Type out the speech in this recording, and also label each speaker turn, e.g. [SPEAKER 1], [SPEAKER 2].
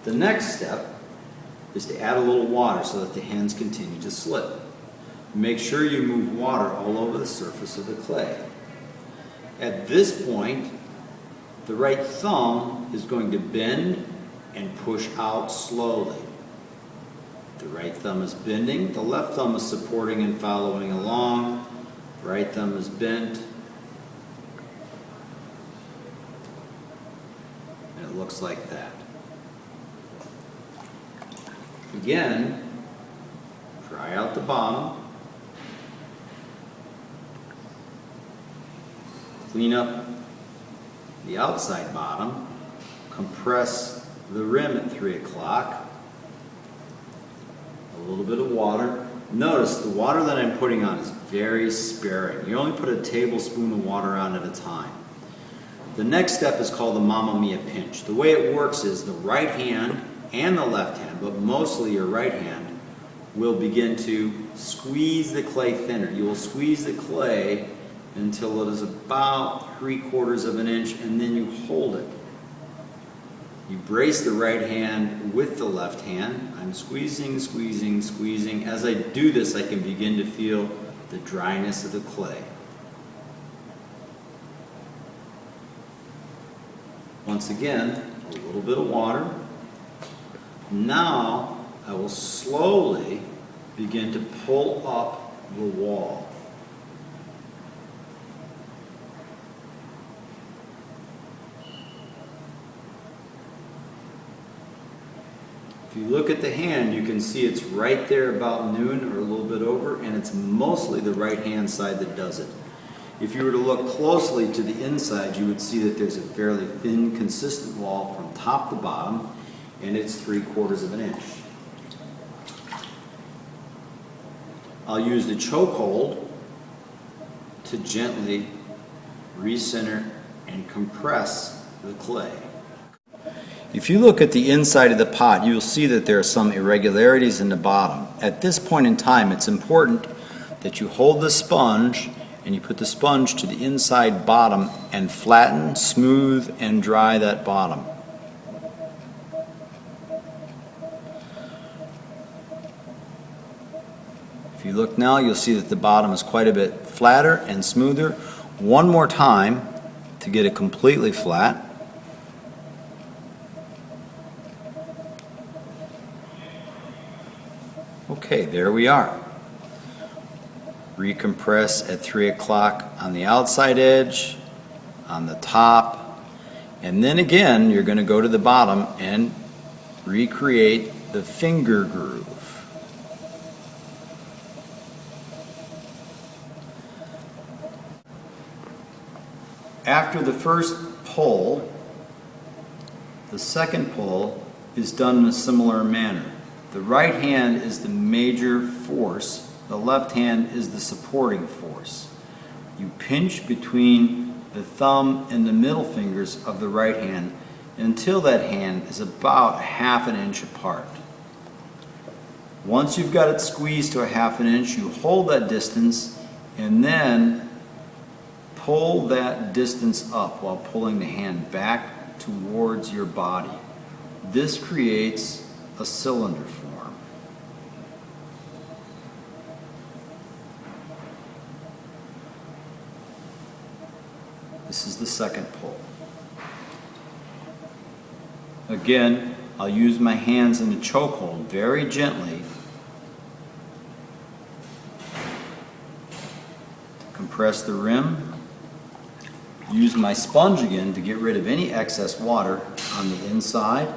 [SPEAKER 1] The next step is to add a little water so that the hands continue to slip. Make sure you move water all over the surface of the clay. At this point, the right thumb is going to bend and push out slowly. The right thumb is bending, the left thumb is supporting and following along. The right thumb is bent. And it looks like that. Again, dry out the bottom. Clean up the outside bottom. Compress the rim at 3 o'clock. A little bit of water. Notice the water that I'm putting on is very sparing. You only put a tablespoon of water on at a time. The next step is called the Mamma Mia pinch. The way it works is the right hand and the left hand, but mostly your right hand, will begin to squeeze the clay thinner. You will squeeze the clay until it is about 3/4 of an inch, and then you hold it. You brace the right hand with the left hand. I'm squeezing, squeezing, squeezing. As I do this, I can begin to feel the dryness of the clay. Once again, a little bit of water. Now, I will slowly begin to pull up the wall. If you look at the hand, you can see it's right there about noon or a little bit over, and it's mostly the right-hand side that does it. If you were to look closely to the inside, you would see that there's a fairly thin, consistent wall from top to bottom, and it's 3/4 of an inch. I'll use the chokehold to gently recenter and compress the clay. If you look at the inside of the pot, you'll see that there are some irregularities in the bottom. At this point in time, it's important that you hold the sponge and you put the sponge to the inside bottom and flatten, smooth, and dry that bottom. If you look now, you'll see that the bottom is quite a bit flatter and smoother. One more time to get it completely flat. Okay, there we are. Recompress at 3 o'clock on the outside edge, on the top, and then again you're going to go to the bottom and recreate the finger groove. After the first pull, the second pull is done in a similar manner. The right hand is the major force, the left hand is the supporting force. You pinch between the thumb and the middle fingers of the right hand until that hand is about 1/2 inch apart. Once you've got it squeezed to 1/2 inch, you hold that distance and then pull that distance up while pulling the hand back towards your body. This creates a cylinder form. This is the second pull. Again, I'll use my hands in the chokehold very gently to compress the rim. Use my sponge again to get rid of any excess water on the inside